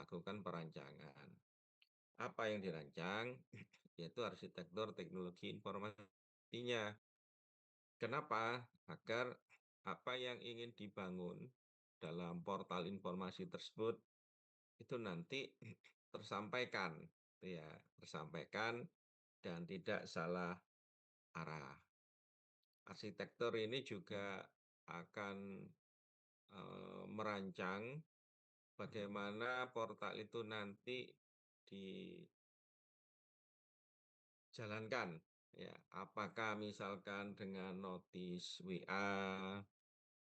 melakukan perancangan. Apa yang dirancang? Yaitu arsitektur teknologi informasinya. Kenapa? Agar apa yang ingin dibangun dalam portal informasi tersebut itu nanti tersampaikan, ya, tersampaikan dan tidak salah arah. Arsitektur ini juga akan merancang bagaimana portal itu nanti dijalankan, ya. Apakah misalkan dengan notis WA,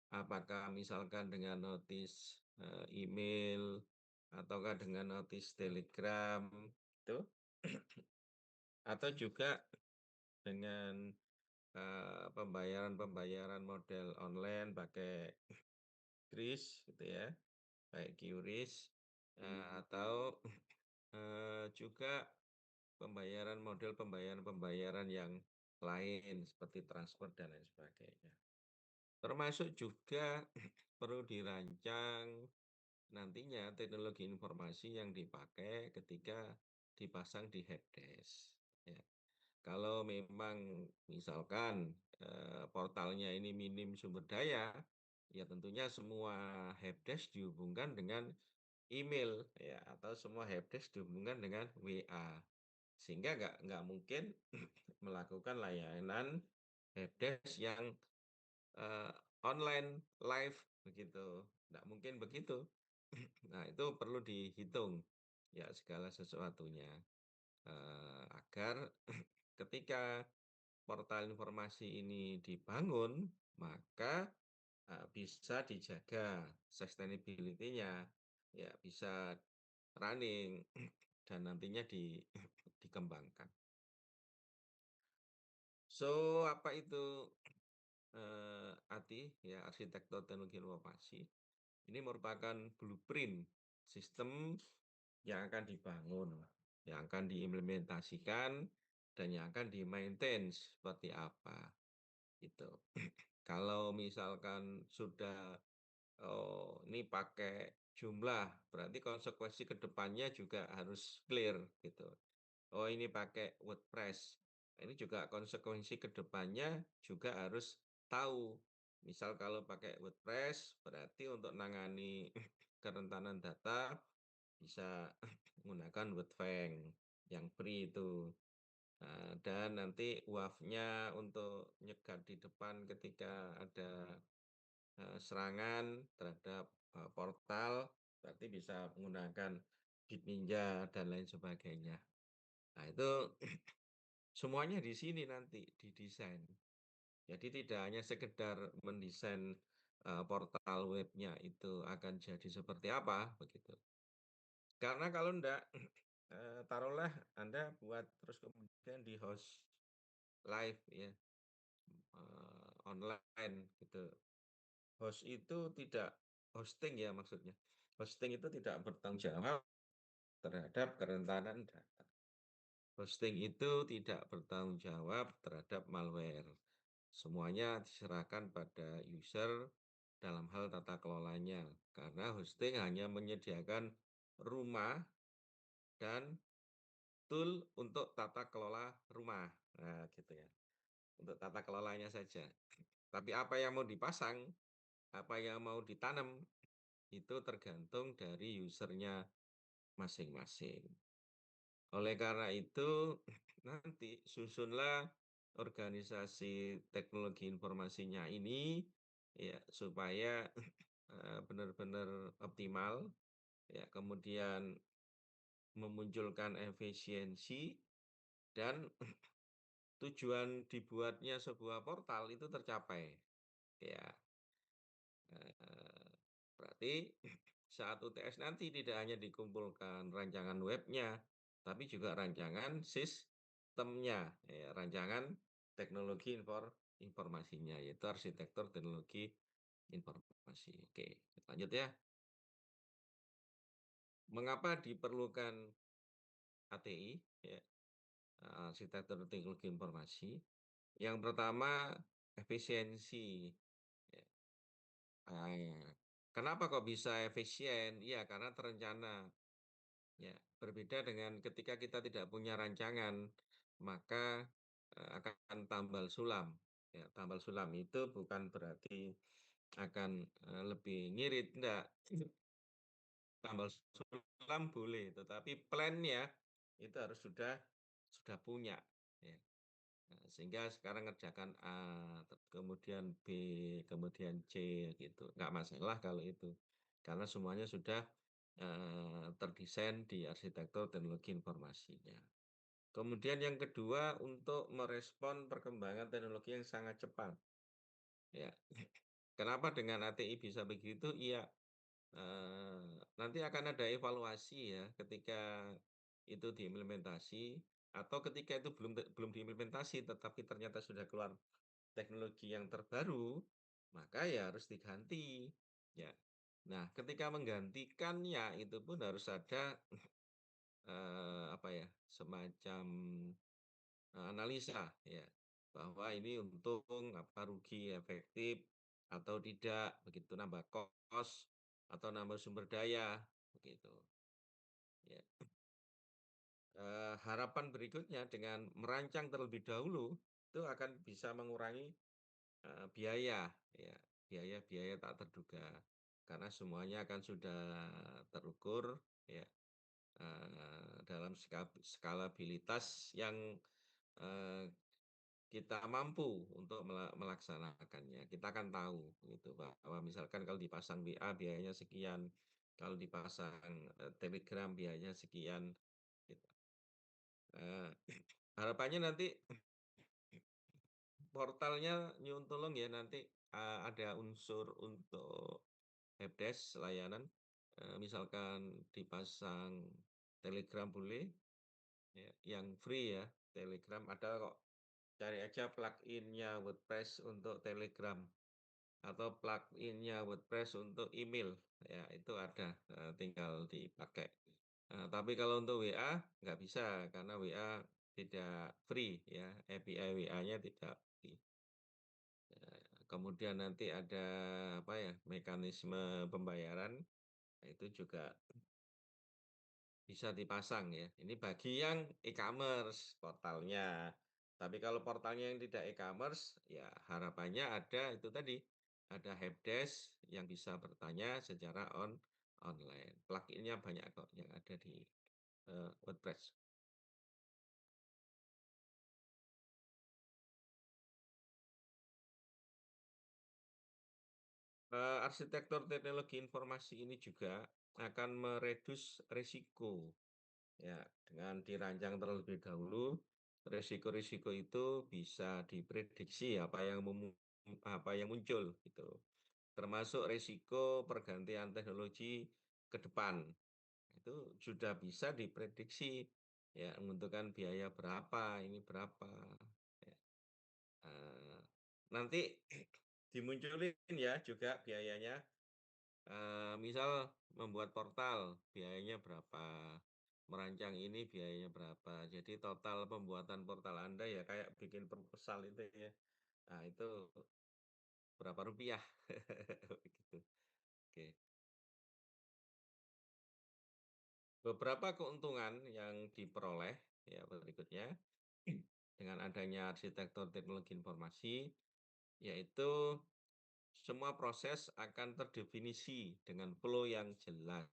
apakah misalkan dengan notis, email, ataukah dengan notis Telegram, itu, atau juga dengan, pembayaran-pembayaran model online pakai QRIS gitu ya, pakai QRIS, atau, juga model pembayaran-pembayaran yang lain seperti transfer dan lain sebagainya. Termasuk juga perlu dirancang nantinya teknologi informasi yang dipakai ketika dipasang di helpdesk, ya. Kalau memang misalkan, portalnya ini minim sumber daya, ya tentunya semua helpdesk dihubungkan dengan email, ya, atau semua helpdesk dihubungkan dengan WA. Sehingga nggak mungkin melakukan layanan helpdesk yang, eee, online live begitu, nggak mungkin begitu. Nah, itu perlu dihitung, ya, segala sesuatunya, agar ketika portal informasi ini dibangun, maka, bisa dijaga sustainability-nya, ya, bisa running dan nantinya dikembangkan. So, apa itu, ATI, ya, arsitektur teknologi informasi? Ini merupakan blueprint sistem yang akan dibangun, yang akan diimplementasikan, dan yang akan di-maintain seperti apa, gitu. Kalau misalkan sudah, oh, ini pakai jumlah, berarti konsekuensi ke depannya juga harus clear, gitu. Oh, ini pakai WordPress. Ini juga konsekuensi ke depannya juga harus tahu. Misal kalau pakai WordPress, berarti untuk nangani kerentanan data bisa menggunakan Wordfanc yang free itu. Dan nanti WAF-nya untuk nyegat di depan ketika ada, serangan terhadap, portal, berarti bisa menggunakan Bitninja dan lain sebagainya. Nah, itu semuanya di sini nanti didesain. Jadi tidak hanya sekedar mendesain, portal webnya itu akan jadi seperti apa, begitu. Karena kalau enggak, taruhlah Anda buat terus kemudian di-host live ya, online gitu. Host itu tidak hosting ya maksudnya, hosting itu tidak bertanggung jawab terhadap kerentanan data. Hosting itu tidak bertanggung jawab terhadap malware. Semuanya diserahkan pada user dalam hal tata kelolanya, karena hosting hanya menyediakan rumah dan tool untuk tata kelola rumah. Nah, gitu ya, untuk tata kelolanya saja. Tapi apa yang mau dipasang, apa yang mau ditanam, itu tergantung dari usernya masing-masing. Oleh karena itu, nanti susunlah organisasi teknologi informasinya ini, ya, supaya, benar-benar optimal, ya, kemudian memunculkan efisiensi dan tujuan dibuatnya sebuah portal itu tercapai, ya. Berarti saat UTS nanti tidak hanya dikumpulkan rancangan webnya, tapi juga rancangan sistemnya, ya, rancangan teknologi informasinya, yaitu arsitektur teknologi informasi. Oke, lanjut ya. Mengapa diperlukan ATI, ya, arsitektur teknologi informasi? Yang pertama, efisiensi, ya. Kenapa kok bisa efisien? Iya, karena terencana. Ya, berbeda dengan ketika kita tidak punya rancangan, maka, akan tambal sulam. Ya, tambal sulam itu bukan berarti akan, lebih ngirit, enggak. Tambal sulam boleh, tetapi plan-nya itu harus sudah punya, ya. Sehingga sekarang ngerjakan A, kemudian B, kemudian C gitu, nggak masalah kalau itu. Karena semuanya sudah, terdesain di arsitektur teknologi informasinya. Kemudian yang kedua untuk merespon perkembangan teknologi yang sangat cepat, ya. Kenapa dengan ATI bisa begitu? Iya, nanti akan ada evaluasi ya ketika itu diimplementasi atau ketika itu belum diimplementasi tetapi ternyata sudah keluar teknologi yang terbaru, maka ya harus diganti, ya. Nah, ketika menggantikannya itu pun harus ada, apa ya, semacam, analisa ya, bahwa ini untung, apa, rugi, efektif atau tidak, begitu, nambah kos atau nambah sumber daya, begitu, ya. Harapan berikutnya dengan merancang terlebih dahulu, itu akan bisa mengurangi biaya, ya, biaya-biaya tak terduga. Karena semuanya kan sudah terukur, ya, dalam skalabilitas yang, eee, kita mampu untuk melaksanakannya. Kita kan tahu gitu, bahwa misalkan kalau dipasang WA biayanya sekian, kalau dipasang, Telegram biayanya sekian, gitu. Eee, harapannya nanti portalnya nyuntulung ya nanti, ada unsur untuk helpdesk layanan, misalkan dipasang Telegram boleh, ya, yang free ya, Telegram ada kok. Cari aja plugin-nya WordPress untuk Telegram atau plugin-nya WordPress untuk email, ya itu ada, tinggal dipakai. Tapi kalau untuk WA nggak bisa karena WA tidak free ya, API WA-nya tidak free. Kemudian nanti ada apa ya, mekanisme pembayaran, nah itu juga bisa dipasang ya. Ini bagi yang e-commerce portalnya. Tapi kalau portalnya yang tidak e-commerce, ya harapannya ada itu tadi, ada helpdesk yang bisa bertanya secara online. Plugin-nya banyak kok yang ada di, WordPress. Arsitektur teknologi informasi ini juga akan risiko. Ya, dengan dirancang terlebih dahulu, risiko-risiko itu bisa diprediksi apa yang muncul gitu. Termasuk risiko pergantian teknologi ke depan. Itu sudah bisa diprediksi ya menentukan biaya berapa, ini berapa. Ya, eee, nanti dimunculin ya juga biayanya. Misal membuat portal biayanya berapa, merancang ini biayanya berapa, jadi total pembuatan portal Anda ya kayak bikin proposal itu ya, nah itu berapa rupiah, begitu. Oke. Beberapa keuntungan yang diperoleh ya berikutnya, dengan adanya arsitektur teknologi informasi, yaitu semua proses akan terdefinisi dengan flow yang jelas.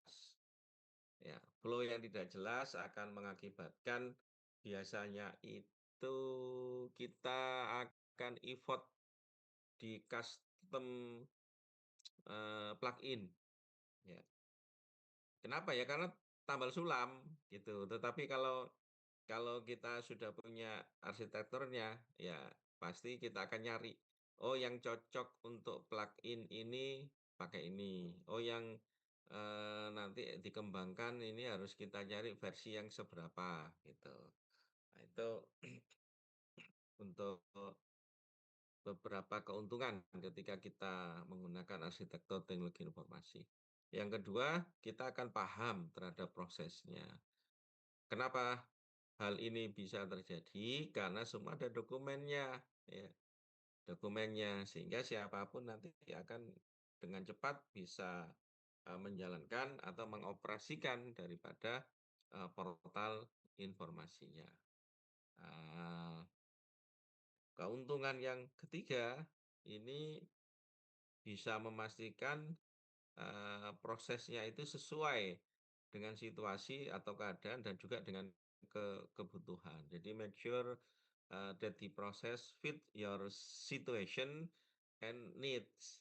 Ya, flow yang tidak jelas akan mengakibatkan biasanya itu kita akan effort di custom, plugin, ya. Kenapa ya? Karena tambal sulam, gitu. Tetapi kalau kita sudah punya arsitekturnya, ya pasti kita akan nyari, oh yang cocok untuk plugin ini pakai ini. Oh yang, nanti dikembangkan ini harus kita cari versi yang seberapa, gitu. Nah itu untuk beberapa keuntungan ketika kita menggunakan arsitektur teknologi informasi. Yang kedua, kita akan paham terhadap prosesnya. Kenapa hal ini bisa terjadi? Karena semua ada dokumennya, ya, dokumennya. Sehingga siapapun nanti akan dengan cepat bisa, menjalankan atau mengoperasikan daripada portal informasinya. Eee, Keuntungan yang ketiga, ini bisa memastikan, prosesnya itu sesuai dengan situasi atau keadaan dan juga dengan kebutuhan. Jadi make sure, that the process fit your situation and needs.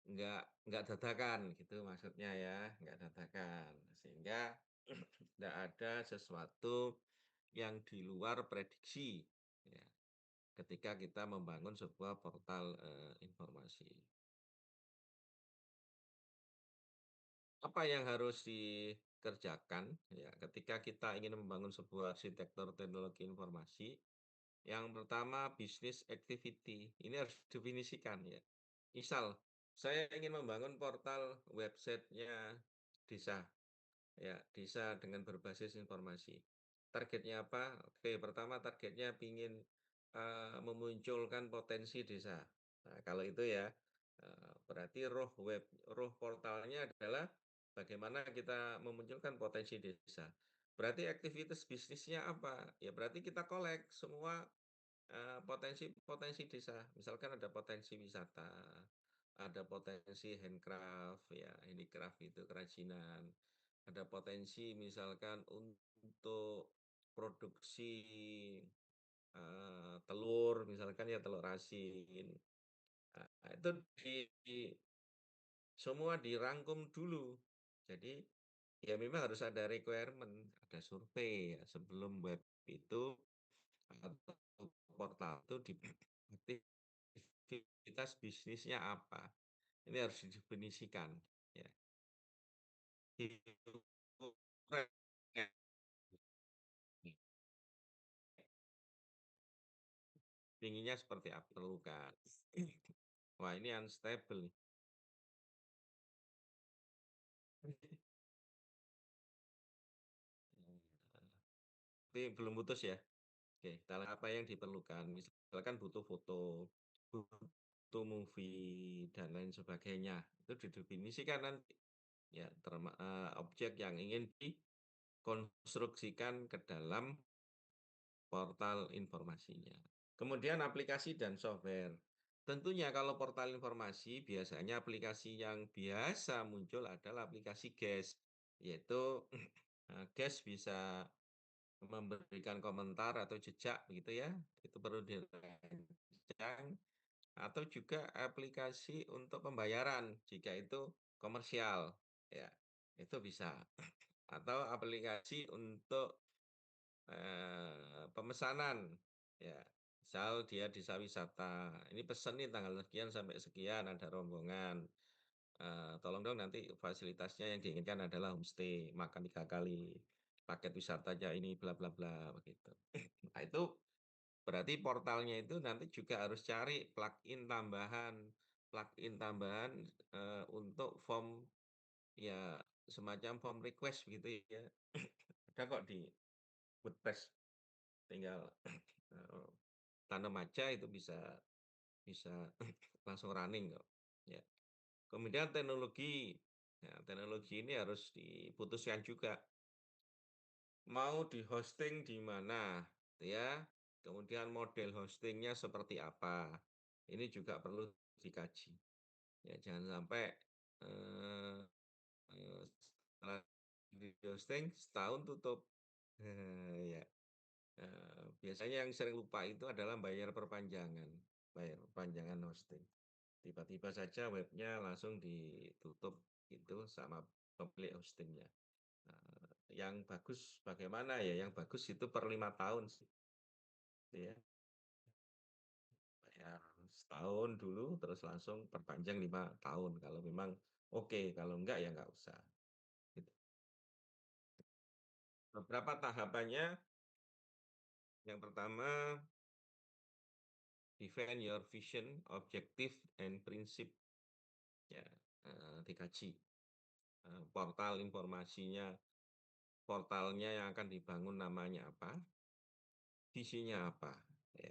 Nggak dadakan gitu maksudnya ya, nggak dadakan. Sehingga nggak ada sesuatu yang di luar prediksi, ya, ketika kita membangun sebuah portal, informasi. Apa yang harus dikerjakan, ya, ketika kita ingin membangun sebuah arsitektur teknologi informasi, yang pertama business activity, ini harus definisikan ya. Misal, saya ingin membangun portal websitenya desa. Ya, desa dengan berbasis informasi. Targetnya apa? Oke, pertama targetnya pingin, memunculkan potensi desa. Nah, kalau itu ya, berarti roh portalnya adalah bagaimana kita memunculkan potensi desa. Berarti aktivitas bisnisnya apa? Ya berarti kita kolek semua potensi-potensi desa, misalkan ada potensi wisata, ada potensi handcraft ya, handicraft itu kerajinan, ada potensi misalkan untuk produksi, telur misalkan ya, telur asin. Itu di semua dirangkum dulu. Jadi, ya memang harus ada requirement, ada survei ya sebelum web itu atau portal itu aktivitas bisnisnya apa, ini harus didefinisikan, ya. Pinginnya seperti apa, perlukan. Wah, ini unstable nih. Tapi belum putus ya? Oke, apa yang diperlukan, misalkan butuh foto, butuh movie, dan lain sebagainya, itu didefinisikan nanti, ya, objek yang ingin dikonstruksikan ke dalam portal informasinya. Kemudian aplikasi dan software. Tentunya kalau portal informasi biasanya aplikasi yang biasa muncul adalah aplikasi GES, yaitu GES bisa memberikan komentar atau jejak begitu ya, itu perlu dirancang, atau juga aplikasi untuk pembayaran jika itu komersial, ya, itu bisa. Atau aplikasi untuk pemesanan, ya. Misal dia desa wisata, ini pesen nih tanggal sekian sampai sekian ada rombongan, tolong dong nanti fasilitasnya yang diinginkan adalah homestay, makan 3 kali, paket wisatanya ini bla bla bla, begitu. Nah itu berarti portalnya itu nanti juga harus cari plugin tambahan, untuk form, ya semacam form request begitu ya. Ada kok di WordPress. Tinggal, eee, tanam aja itu bisa bisa langsung running kok, ya. Kemudian teknologi, ya teknologi ini harus diputuskan juga, mau di-hosting di mana, gitu ya. Kemudian model hosting-nya seperti apa, ini juga perlu dikaji. Ya jangan sampai, eee setelah di-hosting setahun tutup. Ya. Biasanya yang sering lupa itu adalah bayar perpanjangan hosting. Tiba-tiba saja webnya langsung ditutup itu sama pemilik hosting-nya. Yang bagus bagaimana ya, yang bagus itu per 5 tahun sih, gitu ya. Bayar setahun dulu, terus langsung perpanjang 5 tahun kalau memang oke, kalau enggak ya enggak usah, gitu. Beberapa tahapannya, yang pertama define your vision, objective, and principle. Ya, dikaji, portalnya yang akan dibangun namanya apa, visinya apa, ya.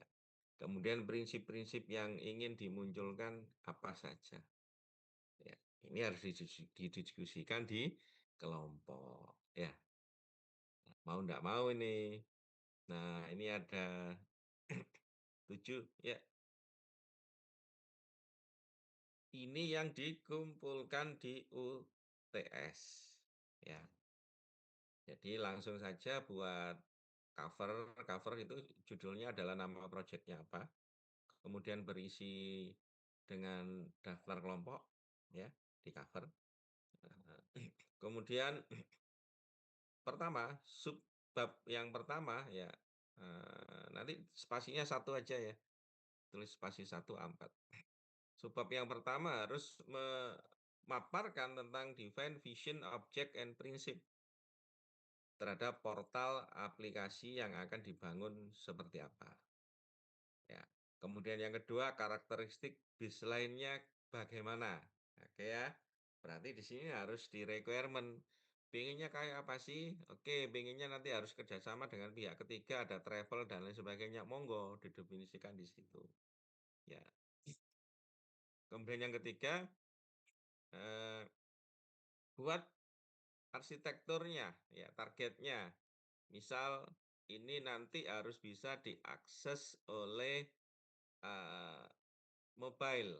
Kemudian prinsip-prinsip yang ingin dimunculkan apa saja, ya. Ini harus didiskusikan di kelompok. Ya, mau nggak mau ini. Nah, ini ada 7 ya. Ini yang dikumpulkan di UTS. Ya, jadi langsung saja buat cover. Cover itu judulnya adalah nama proyeknya apa, kemudian berisi dengan daftar kelompok, ya, di cover. Kemudian pertama, subbab yang pertama ya, nanti spasinya satu aja ya, tulis spasi 1 A4. Subbab yang pertama harus memaparkan tentang define, vision, object, and principle terhadap portal aplikasi yang akan dibangun seperti apa. Ya. Kemudian yang kedua, karakteristik baseline-nya bagaimana. Oke ya. Berarti di sini harus di requirement. Pengennya kayak apa sih? Oke, pengennya nanti harus kerjasama dengan pihak ketiga, ada travel dan lain sebagainya. Monggo didefinisikan di situ. Ya. Kemudian yang ketiga, eh, buat arsitekturnya, ya targetnya. Misal ini nanti harus bisa diakses oleh eh, mobile.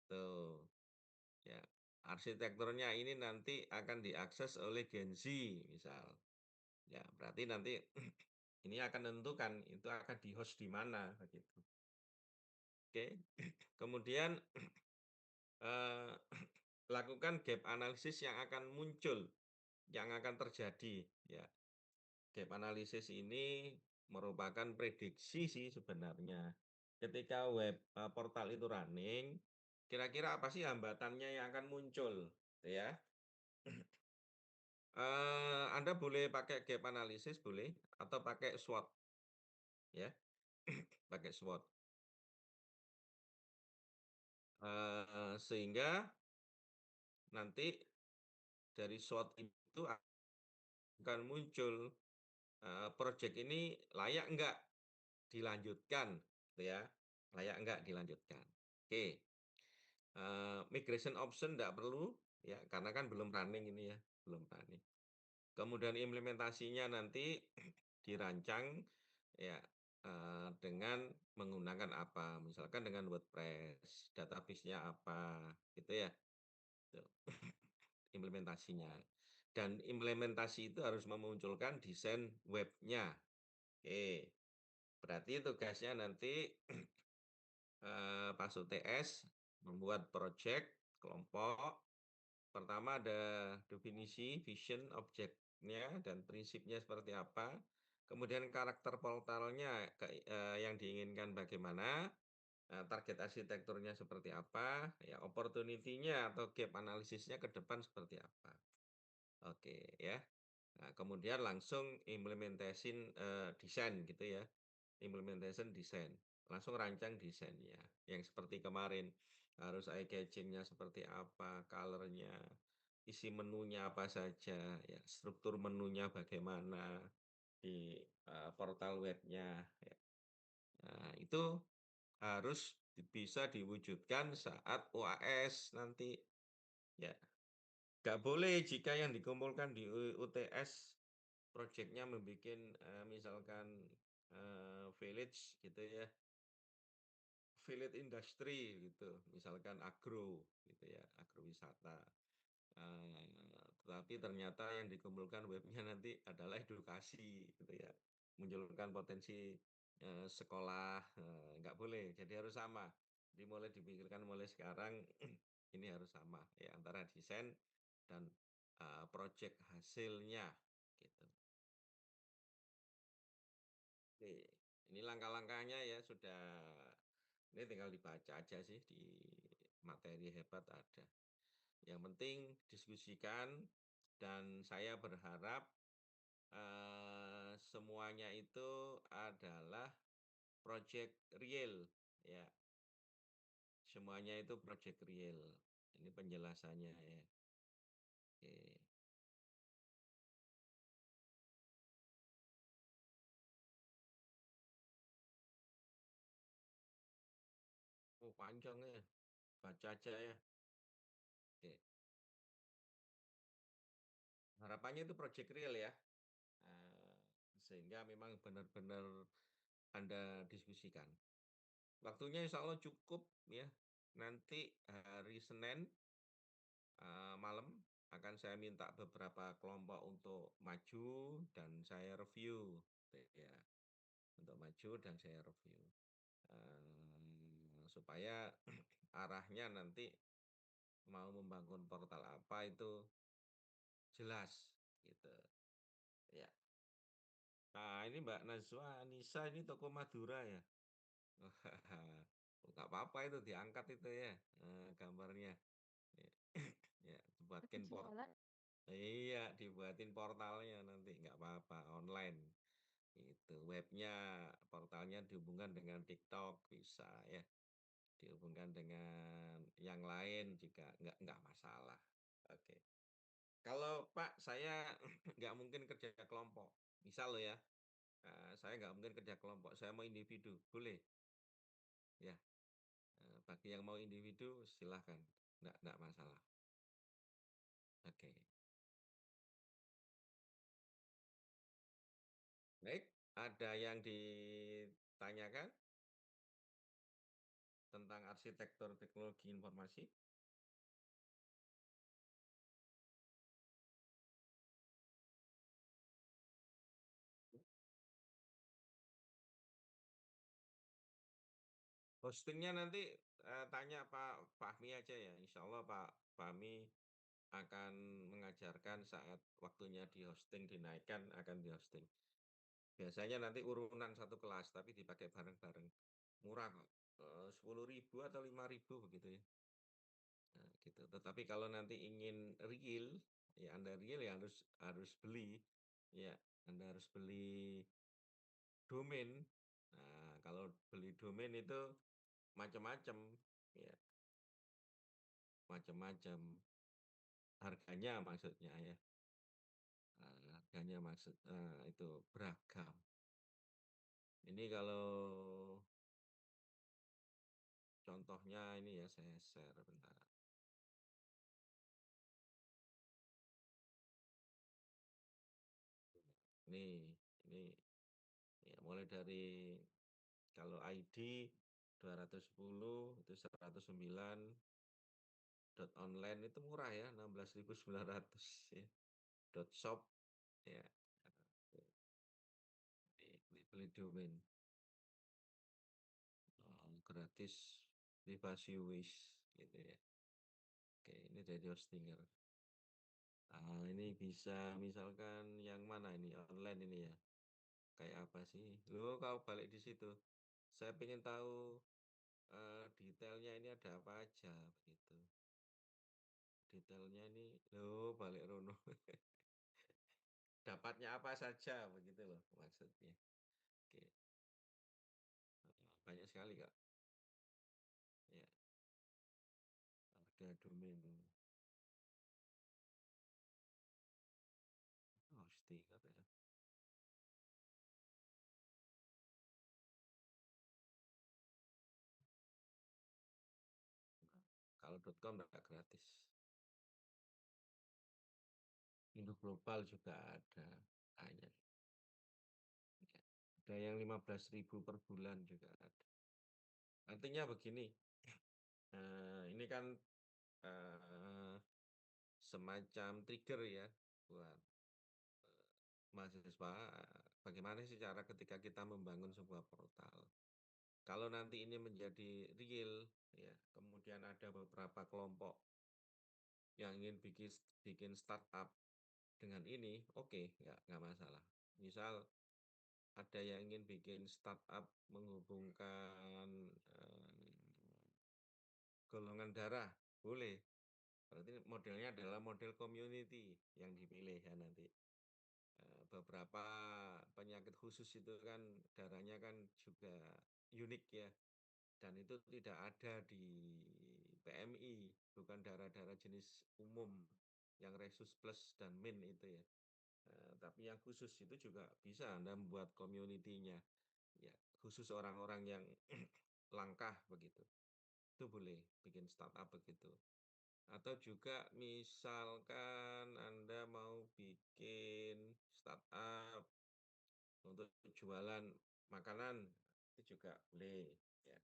Tuh. Ya, arsitekturnya ini nanti akan diakses oleh Gen Z misal. Ya, berarti nanti ini akan menentukan itu akan di-host di mana begitu. Oke. Kemudian eh, lakukan gap analisis yang akan muncul, yang akan terjadi ya. Gap analisis ini merupakan prediksi sih sebenarnya. Ketika portal itu running, kira-kira apa sih hambatannya yang akan muncul, gitu ya. Anda boleh pakai gap analysis boleh, atau pakai SWOT ya, pakai SWOT. Sehingga nanti dari SWOT itu akan muncul, project ini layak enggak dilanjutkan, gitu ya, layak enggak dilanjutkan. Oke, migration option enggak perlu, ya, karena kan belum running ini ya, belum running. Kemudian implementasinya nanti dirancang ya, dengan menggunakan apa, misalkan dengan WordPress, database-nya apa, gitu ya, tuh, implementasinya. Dan implementasi itu harus memunculkan desain webnya. Oke, berarti tugasnya nanti, pas UTS membuat project kelompok. Pertama ada definisi, vision, objeknya, dan prinsipnya seperti apa. Kemudian karakter portalnya yang diinginkan bagaimana, target arsitekturnya seperti apa, ya opportunity-nya atau gap analisisnya ke depan seperti apa. Oke ya. Nah, kemudian langsung desain gitu ya. Implementation desain. Langsung rancang desainnya. Yang seperti kemarin, harus eye catching-nya seperti apa, color-nya, isi menunya apa saja, ya, struktur menunya bagaimana di portal webnya. Ya. Nah, itu harus bisa diwujudkan saat UAS nanti. Ya, nggak boleh jika yang dikumpulkan di UTS proyeknya membuat misalkan village gitu ya, village industry gitu, misalkan agro gitu ya, agrowisata. Tetapi ternyata yang dikumpulkan webnya nanti adalah edukasi gitu ya, munculkan potensi sekolah, nggak boleh, jadi harus sama. Jadi mulai dipikirkan mulai sekarang ini harus sama ya antara desain dan projek hasilnya gitu. Oke, ini langkah-langkahnya ya sudah, ini tinggal dibaca aja sih di materi hebat ada. Yang penting diskusikan dan saya berharap semuanya itu adalah project real ya. Semuanya itu project real. Ini penjelasannya ya. Oke. Oh, panjang ya. Baca aja ya. Oke. harapannya itu project real ya, eee, sehingga memang benar-benar Anda diskusikan. Waktunya insya Allah cukup ya, nanti hari Senin, malam akan saya minta beberapa kelompok untuk maju dan saya review, gitu ya, untuk maju dan saya review, supaya arahnya nanti mau membangun portal apa itu jelas, gitu, ya. Nah, ini Mbak Najwa Anissa ini toko Madura ya? Wah, nggak apa-apa itu diangkat itu ya, gambarnya. Ya, ya Masih dibuatkan jualan? iya, dibuatin portalnya nanti nggak apa-apa, online, itu. Webnya, portalnya dihubungkan dengan TikTok bisa ya, dihubungkan dengan yang lain juga nggak masalah. Oke. Kalau Pak, saya nggak mungkin kerja kelompok. Misal loh ya, saya nggak mungkin kerja kelompok, saya mau individu, boleh? Ya, bagi yang mau individu silahkan, nggak masalah. Oke. Baik, ada yang ditanyakan tentang arsitektur teknologi informasi? Hosting-nya nanti, tanya Pak Fahmi aja ya, insya Allah Pak Fahmi akan mengajarkan saat waktunya di-hosting, dinaikkan akan di-hosting. Biasanya nanti urunan satu kelas, tapi dipakai bareng-bareng. Murah kok, 10.000 atau 5.000 begitu ya. Nah, gitu. Tetapi kalau nanti ingin real, ya Anda real ya harus harus beli, ya Anda harus beli domain. Nah, kalau beli domain itu macam-macam, ya macam-macam. Harganya maksudnya ya, harganya itu beragam. Ini kalau contohnya ini ya saya share bentar. Ini ya mulai dari kalau ID 210 itu 109, .online itu murah ya 16.900 ya, .shop ya, beli domain, gratis privasi wish gitu ya. Oke, ini dari Hostinger. Ini bisa misalkan yang mana ini, online ini ya, kayak apa sih? Loh, kau balik di situ. Saya pengen tahu, detailnya ini ada apa aja, begitu. Detailnya ini loh, balik rono. Dapatnya apa saja, begitu loh maksudnya. Oke, banyak sekali, Kak. Ya, harga domain, hosting katanya. Nah, kalau .com nggak gratis. Indo Global juga ada, banyak. Ya. Ada yang 15.000 per bulan juga ada. Artinya begini, ini kan, eee, semacam trigger ya buat, eee, mahasiswa, bagaimana sih cara ketika kita membangun sebuah portal. Kalau nanti ini menjadi real ya, kemudian ada beberapa kelompok yang ingin bikin startup dengan ini, oke, nggak masalah. Misal ada yang ingin bikin startup menghubungkan, golongan darah, boleh. Berarti modelnya adalah model community yang dipilih ya nanti. Beberapa penyakit khusus itu kan darahnya kan juga unik ya, dan itu tidak ada di PMI, bukan darah-darah jenis umum yang Rhesus Plus dan Min itu ya. Tapi yang khusus itu juga bisa Anda membuat community-nya, ya khusus orang-orang yang langkah begitu. Itu boleh bikin startup begitu. Atau juga misalkan Anda mau bikin startup untuk jualan makanan, itu juga boleh, ya.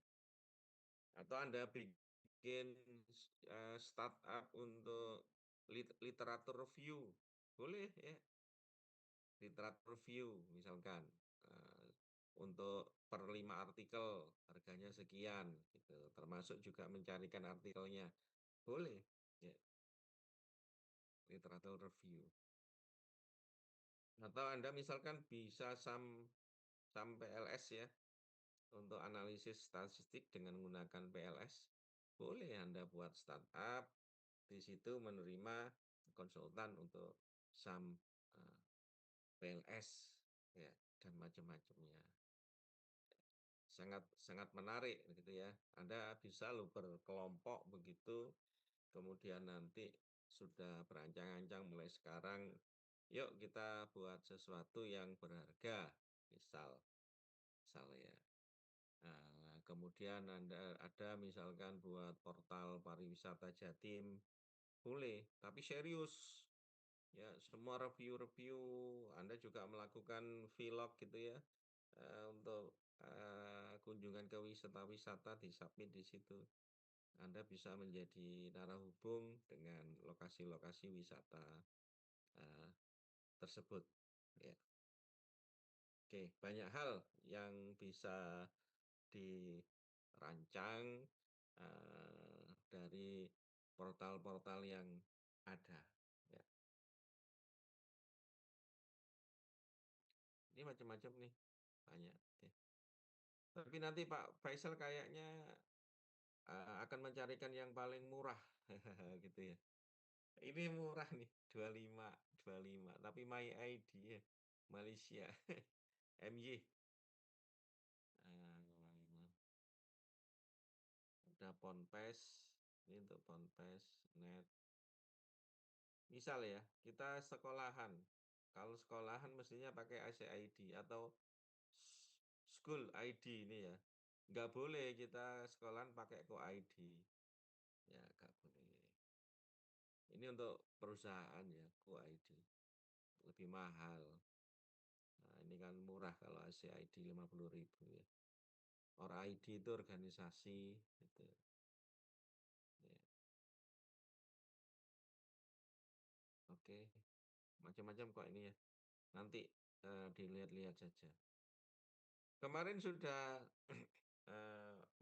Atau Anda bikin startup untuk literatur review, boleh ya, literatur review misalkan, untuk per 5 artikel harganya sekian gitu, termasuk juga mencarikan artikelnya, boleh, ya, literatur review. Atau Anda misalkan bisa SAM PLS ya, untuk analisis statistik dengan menggunakan PLS, boleh Anda buat startup, di situ menerima konsultan untuk SAM, eee, PLS, ya, dan macam-macamnya. Sangat sangat menarik begitu ya. Anda bisa loh berkelompok begitu, kemudian nanti sudah berancang-ancang mulai sekarang, "Yuk kita buat sesuatu yang berharga," misal misal ya. Kemudian Anda ada misalkan buat portal pariwisata Jatim, boleh, tapi serius. Ya, semua review-review, Anda juga melakukan vlog gitu ya, untuk, kunjungan ke wisata-wisata di-submit di situ. Anda bisa menjadi narahubung dengan lokasi-lokasi wisata, eee, tersebut, ya. Oke, banyak hal yang bisa dirancang, dari portal-portal yang ada, ya. Ini macam-macam nih, banyak, oke. Tapi nanti Pak Faisal kayaknya, akan mencarikan yang paling murah, gitu ya. Ini murah nih, 25 tapi My ID ya, Malaysia, MY. Eee, ada Ponpes, ini untuk Ponpes, Net. Misal ya, kita sekolahan, kalau sekolahan mestinya pakai IC ID atau school ID ini ya. Nggak boleh kita sekolahan pakai co-ID, ya nggak boleh. Ini untuk perusahaan ya, co-ID, lebih mahal. Nah, ini kan murah kalau IC ID 50.000 ya. ID itu organisasi, gitu, ya. Oke, macam-macam kok ini ya. Nanti, dilihat-lihat saja. Kemarin sudah,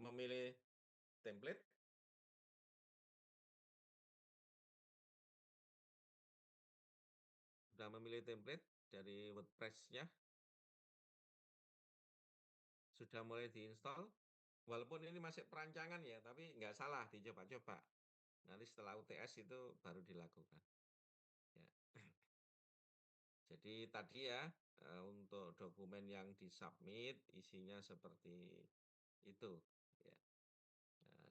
memilih template? Sudah memilih template dari WordPress-nya? Sudah mulai diinstal? Walaupun ini masih perancangan ya, tapi nggak salah dicoba-coba. Nanti setelah UTS itu baru dilakukan, ya. Jadi tadi ya, untuk dokumen yang di-submit isinya seperti itu, ya,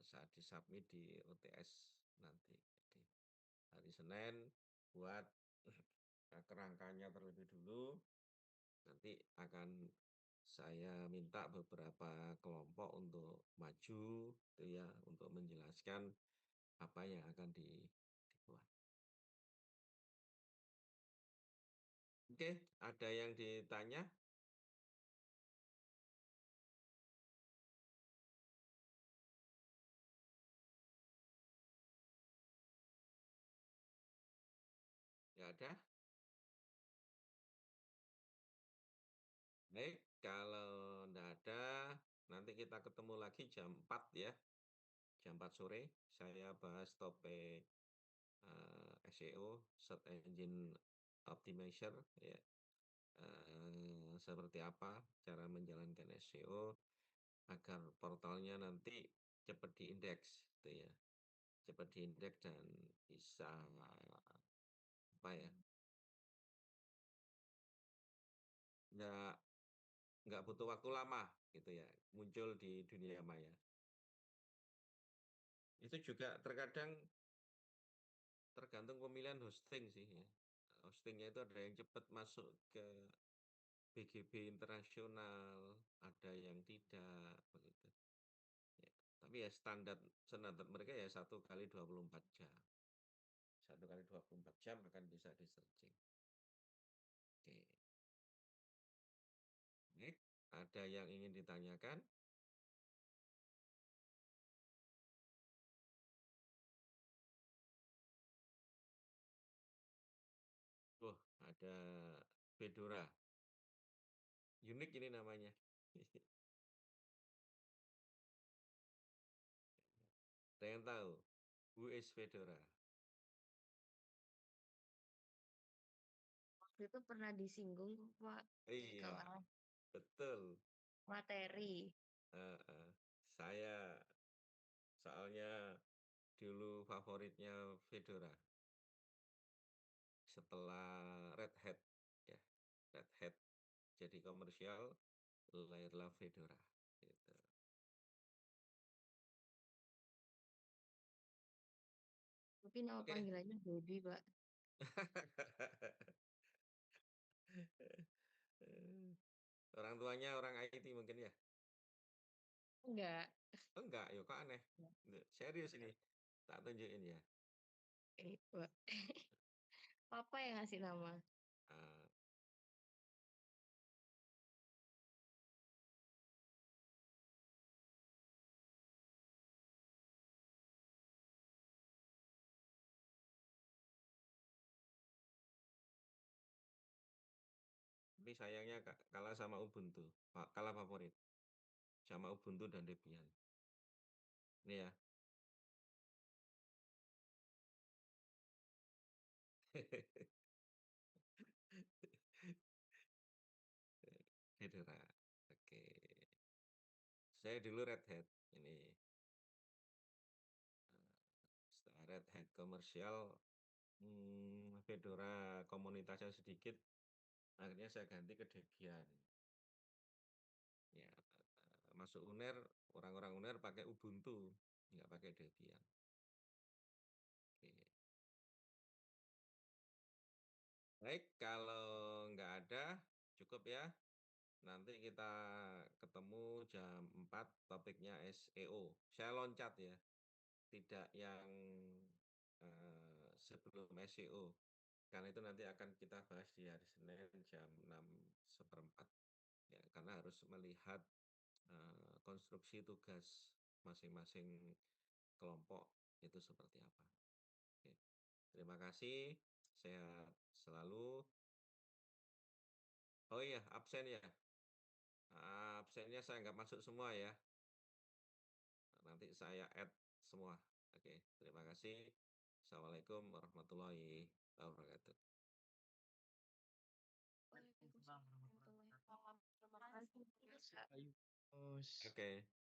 saat di-submit di UTS nanti. Jadi hari Senin buat, kerangkanya terlebih dulu, nanti akan saya minta beberapa kelompok untuk maju, itu ya, untuk menjelaskan apa yang akan dibuat. Oke, ada yang ditanya? Nggak ada? Baik, kalau nggak ada, nanti kita ketemu lagi jam 4 ya, jam 4 sore. Saya bahas topik, SEO, Search Engine Optimizer, ya. Seperti apa cara menjalankan SEO agar portalnya nanti cepat diindeks, gitu ya. Cepat diindeks dan bisa, apa ya, nggak nggak butuh waktu lama, gitu ya, muncul di dunia maya. Itu juga terkadang tergantung pemilihan hosting sih ya. Hosting-nya itu ada yang cepat masuk ke BGP internasional, ada yang tidak, begitu. Ya, tapi ya standar standar mereka ya 1 kali 24 jam. 1 kali 24 jam akan bisa di-searching. Oke. Baik, ada yang ingin ditanyakan? Oh, ada Fedora. Unik ini namanya. Ada yang tahu? Who is Fedora? Waktu itu pernah disinggung Pak di Iya, kelas betul. materi. Heeh. Saya soalnya dulu favoritnya Fedora. Setelah Red Hat, ya. Red Hat jadi komersial, lahirlah Fedora, gitu. Tapi nama Oke. panggilannya Baby, Pak. Orang tuanya orang IT mungkin ya? Enggak. Enggak, ya kok aneh? Serius ini, tak tunjukin ya. Pak. Papa yang ngasih nama. Eee, tapi sayangnya kalah sama Ubuntu, kalah favorit, sama Ubuntu dan Debian. Ini ya. Fedora, oke. Saya dulu Red Hat, ini, eee, setelah Red Hat komersial, Fedora komunitasnya sedikit, akhirnya saya ganti ke Debian. Ya, masuk UNER, orang-orang UNER pakai Ubuntu, nggak pakai Debian. Oke. Baik, kalau nggak ada, cukup ya. Nanti kita ketemu jam 4, topiknya SEO. Saya loncat ya, tidak yang, sebelum SEO. Karena itu nanti akan kita bahas di hari Senin jam 6:15, ya, karena harus melihat, konstruksi tugas masing-masing kelompok itu seperti apa. Oke, terima kasih, sehat selalu. Oh iya, absen ya? Absennya saya nggak masuk semua ya, nanti saya add semua. Oke, terima kasih. Assalamualaikum warahmatullahi wabarakatuh. Waalaikumsalam warahmatullahi wabarakatuh. Terima kasih. Oke.